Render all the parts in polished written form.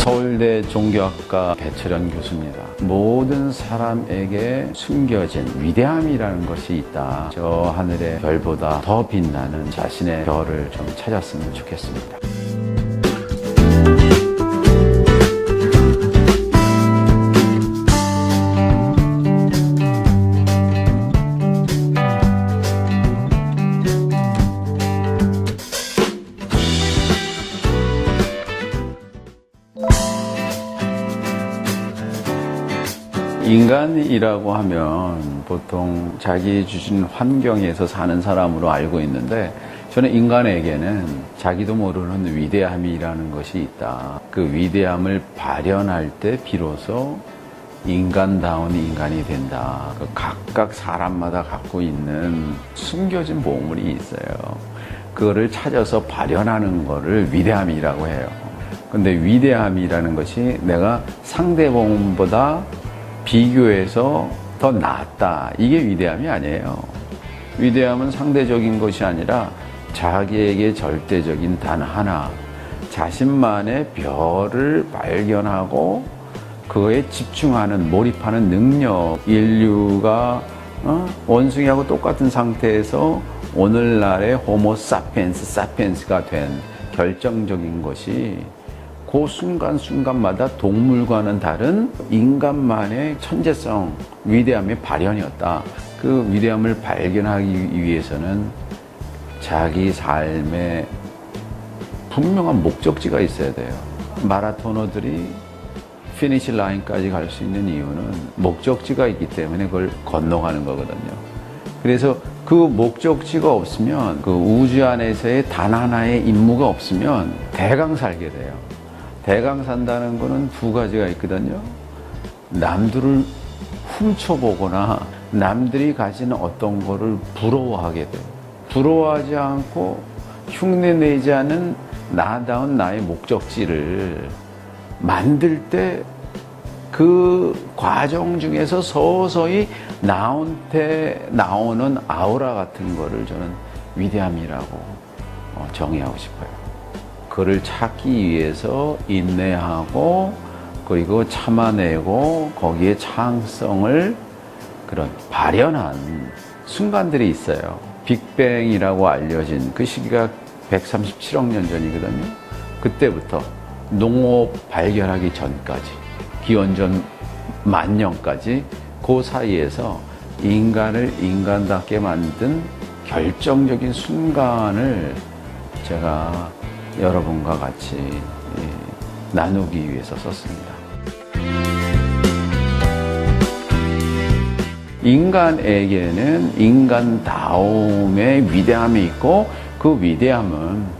서울대 종교학과 배철현 교수입니다. 모든 사람에게 숨겨진 위대함이라는 것이 있다. 저 하늘의 별보다 더 빛나는 자신의 별을 좀 찾았으면 좋겠습니다. 인간이라고 하면 보통 자기 주신 환경에서 사는 사람으로 알고 있는데, 저는 인간에게는 자기도 모르는 위대함이라는 것이 있다. 그 위대함을 발현할 때 비로소 인간다운 인간이 된다. 각각 사람마다 갖고 있는 숨겨진 보물이 있어요. 그거를 찾아서 발현하는 거를 위대함이라고 해요. 근데 위대함이라는 것이 내가 상대방보다 비교해서 더 낫다, 이게 위대함이 아니에요. 위대함은 상대적인 것이 아니라 자기에게 절대적인 단 하나, 자신만의 별을 발견하고 그거에 집중하는, 몰입하는 능력. 인류가 원숭이하고 똑같은 상태에서 오늘날의 호모 사피엔스가 된 결정적인 것이 그 순간순간마다 동물과는 다른 인간만의 천재성, 위대함의 발현이었다. 그 위대함을 발견하기 위해서는 자기 삶에 분명한 목적지가 있어야 돼요. 마라토너들이 피니시 라인까지 갈 수 있는 이유는 목적지가 있기 때문에 그걸 건너가는 거거든요. 그래서 그 목적지가 없으면, 그 우주 안에서의 단 하나의 임무가 없으면 대강 살게 돼요. 대강 산다는 거는 두 가지가 있거든요. 남들을 훔쳐보거나 남들이 가지는 어떤 거를 부러워하게 돼요. 부러워하지 않고 흉내내지 않은 나다운 나의 목적지를 만들 때 그 과정 중에서 서서히 나오는 아우라 같은 거를 저는 위대함이라고 정의하고 싶어요. 그를 찾기 위해서 인내하고, 그리고 참아내고, 거기에 창성을 그런 발현한 순간들이 있어요. 빅뱅이라고 알려진 그 시기가 137억 년 전이거든요. 그때부터 농업 발견하기 전까지, 기원전 10,000년까지 그 사이에서 인간을 인간답게 만든 결정적인 순간을 제가 여러분과 같이 나누기 위해서 썼습니다. 인간에게는 인간다움의 위대함이 있고, 그 위대함은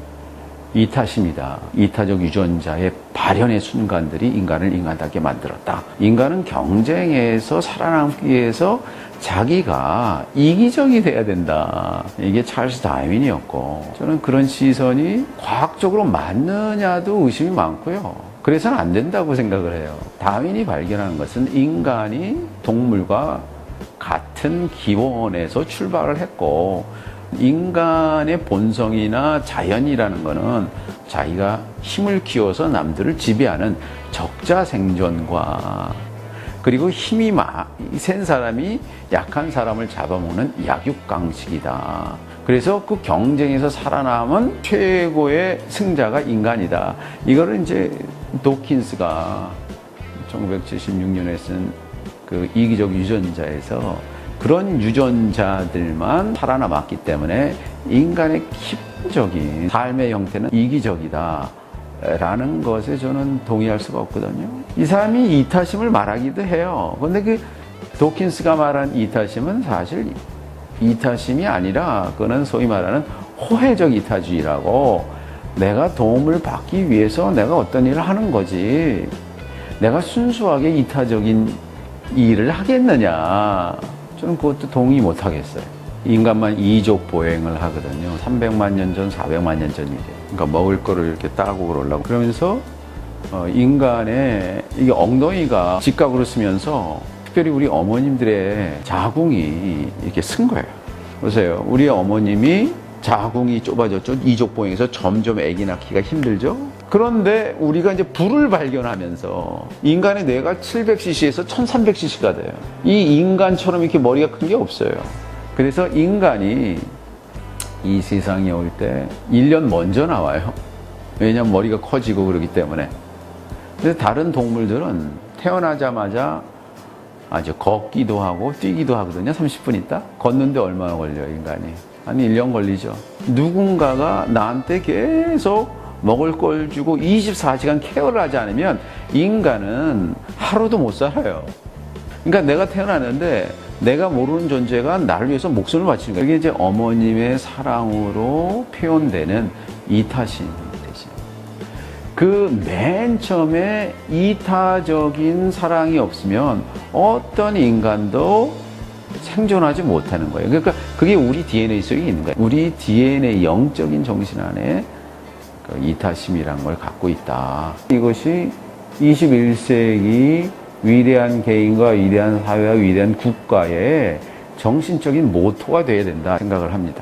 이타심이다. 이타적 유전자의 발현의 순간들이 인간을 인간답게 만들었다. 인간은 경쟁에서 살아남기 위해서 자기가 이기적이 돼야 된다. 이게 찰스 다윈이었고, 저는 그런 시선이 과학적으로 맞느냐도 의심이 많고요. 그래서는 안 된다고 생각을 해요. 다윈이 발견한 것은 인간이 동물과 같은 기원에서 출발을 했고, 인간의 본성이나 자연이라는 거는 자기가 힘을 키워서 남들을 지배하는 적자 생존과, 그리고 힘이 센 사람이 약한 사람을 잡아먹는 약육강식이다. 그래서 그 경쟁에서 살아남은 최고의 승자가 인간이다. 이거를 이제 도킨스가 1976년에 쓴 그 이기적 유전자에서 그런 유전자들만 살아남았기 때문에 인간의 기본적인 삶의 형태는 이기적이다 라는 것에 저는 동의할 수가 없거든요. 이 사람이 이타심을 말하기도 해요. 그런데 그 도킨스가 말한 이타심은 사실 이타심이 아니라, 그거는 소위 말하는 호혜적 이타주의라고, 내가 도움을 받기 위해서 내가 어떤 일을 하는 거지, 내가 순수하게 이타적인 일을 하겠느냐, 저는 그것도 동의 못 하겠어요. 인간만 이족 보행을 하거든요. 300만 년 전, 400만 년 전 일이에요. 그러니까 먹을 거를 이렇게 따고 그러려고. 그러면서 인간의 이게 엉덩이가 직각으로 쓰면서 특별히 우리 어머님들의 자궁이 이렇게 쓴 거예요. 보세요. 우리 어머님이 자궁이 좁아졌죠. 이족 보행에서 점점 아기 낳기가 힘들죠. 그런데 우리가 이제 불을 발견하면서 인간의 뇌가 700cc에서 1300cc가 돼요. 이 인간처럼 이렇게 머리가 큰 게 없어요. 그래서 인간이 이 세상에 올 때 1년 먼저 나와요. 왜냐하면 머리가 커지고 그러기 때문에. 그래서 다른 동물들은 태어나자마자 아주 걷기도 하고 뛰기도 하거든요. 30분 있다. 걷는데 얼마나 걸려요, 인간이? 한 1년 걸리죠. 누군가가 나한테 계속 먹을 걸 주고 24시간 케어를 하지 않으면 인간은 하루도 못 살아요. 그러니까 내가 태어났는데 내가 모르는 존재가 나를 위해서 목숨을 바치는 거예요. 이게 이제 어머님의 사랑으로 표현되는 이타심. 그 맨 처음에 이타적인 사랑이 없으면 어떤 인간도 생존하지 못하는 거예요. 그러니까 그게 우리 DNA 속에 있는 거예요. 우리 DNA 영적인 정신 안에 그 이타심이라는 걸 갖고 있다. 이것이 21세기 위대한 개인과 위대한 사회와 위대한 국가의 정신적인 모토가 되어야 된다 생각을 합니다.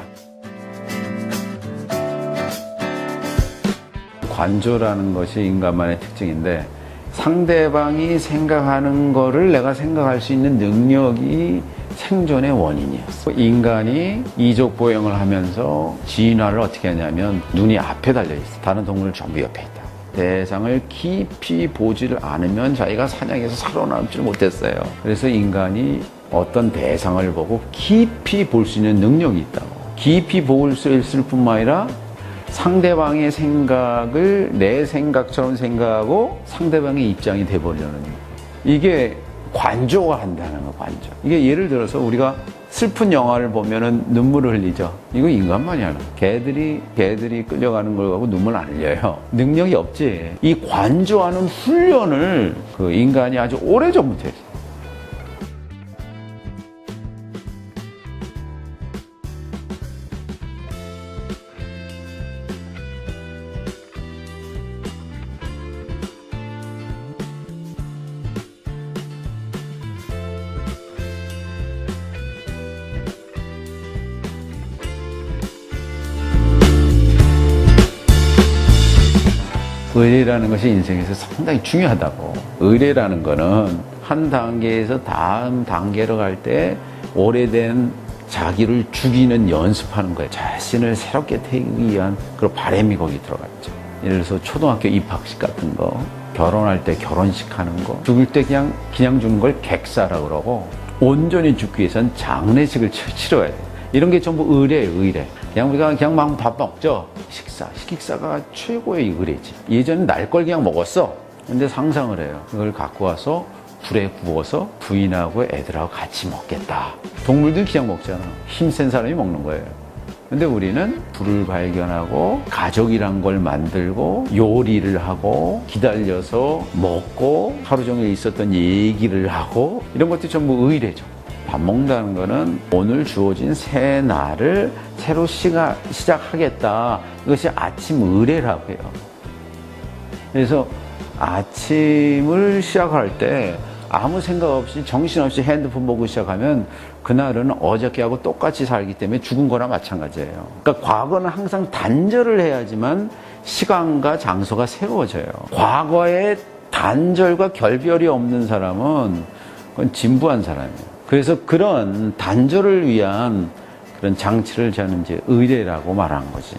관조라는 것이 인간만의 특징인데 상대방이 생각하는 거를 내가 생각할 수 있는 능력이 생존의 원인이었어. 인간이 이족 보행을 하면서 진화를 어떻게 하냐면 눈이 앞에 달려있어. 다른 동물 전부 옆에 있다. 대상을 깊이 보지를 않으면 자기가 사냥해서 살아남지 못했어요. 그래서 인간이 어떤 대상을 보고 깊이 볼 수 있는 능력이 있다고. 깊이 볼 수 있을 뿐만 아니라 상대방의 생각을 내 생각처럼 생각하고 상대방의 입장이 돼버리려는 이게 관조가 한다는 거, 관조. 이게 예를 들어서 우리가 슬픈 영화를 보면은 눈물을 흘리죠. 이거 인간만이 하는 거야. 개들이 끌려가는 걸 갖고 눈물 안 흘려요. 능력이 없지. 이 관조하는 훈련을 그 인간이 아주 오래전부터 했어요. 의례라는 것이 인생에서 상당히 중요하다고. 의례라는 거는 한 단계에서 다음 단계로 갈 때 오래된 자기를 죽이는 연습하는 거예요. 자신을 새롭게 태우기 위한 그런 바람이 거기 들어갔죠. 예를 들어서 초등학교 입학식 같은 거, 결혼할 때 결혼식 하는 거, 죽을 때 그냥 죽는 걸 객사라고 그러고, 온전히 죽기 위해서는 장례식을 치러야 돼요. 이런 게 전부 의례예요, 의례. 그냥 우리가 그냥 막 밥 먹죠. 식사가 최고의 의례지. 예전엔 날 걸 그냥 먹었어. 근데 상상을 해요. 그걸 갖고 와서 불에 구워서 부인하고 애들하고 같이 먹겠다. 동물들 그냥 먹잖아. 힘센 사람이 먹는 거예요. 근데 우리는 불을 발견하고 가족이란 걸 만들고 요리를 하고 기다려서 먹고 하루 종일 있었던 얘기를 하고 이런 것들이 전부 의례죠. 밥 먹는다는 거는 오늘 주어진 새 날을 새로 시작하겠다. 이것이 아침 의례라고 해요. 그래서 아침을 시작할 때 아무 생각 없이 정신없이 핸드폰 보고 시작하면 그날은 어저께하고 똑같이 살기 때문에 죽은 거나 마찬가지예요. 그러니까 과거는 항상 단절을 해야지만 시간과 장소가 새로워져요. 과거에 단절과 결별이 없는 사람은 그건 진부한 사람이에요. 그래서 그런 단절을 위한 그런 장치를 저는 이제 의례라고 말하는 거지.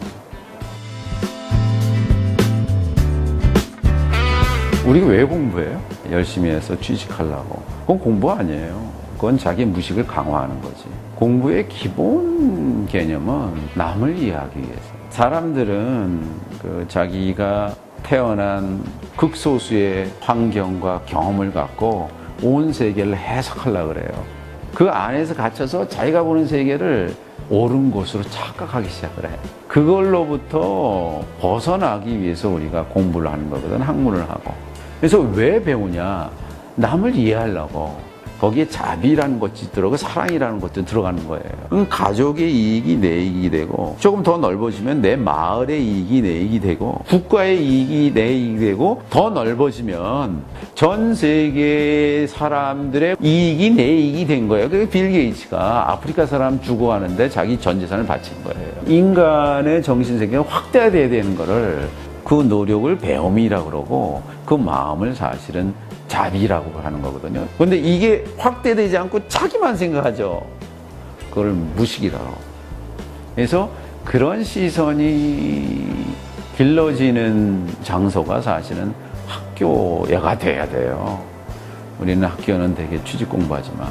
우리가 왜 공부해요? 열심히 해서 취직하려고. 그건 공부 아니에요. 그건 자기 무식을 강화하는 거지. 공부의 기본 개념은 남을 이해하기 위해서. 사람들은 그 자기가 태어난 극소수의 환경과 경험을 갖고 온 세계를 해석하려고 그래요. 그 안에서 갇혀서 자기가 보는 세계를 옳은 것으로 착각하기 시작을 해. 그걸로부터 벗어나기 위해서 우리가 공부를 하는 거거든, 학문을 하고. 그래서 왜 배우냐? 남을 이해하려고. 거기에 자비라는 것이 들어가고 사랑이라는 것도 들어가는 거예요. 가족의 이익이 내 이익이 되고, 조금 더 넓어지면 내 마을의 이익이 내 이익이 되고, 국가의 이익이 내 이익이 되고, 더 넓어지면 전 세계 사람들의 이익이 내 이익이 된 거예요. 그게 빌 게이츠가 아프리카 사람 죽어가는데 자기 전 재산을 바친 거예요. 인간의 정신세계가 확대돼야 되는 거를 그 노력을 배움이라고 그러고 그 마음을 사실은 자비라고 하는 거거든요. 근데 이게 확대되지 않고 자기만 생각하죠. 그걸 무식이라고. 그래서 그런 시선이 길러지는 장소가 사실은 학교가 돼야 돼요. 우리는 학교는 되게 취직 공부하지만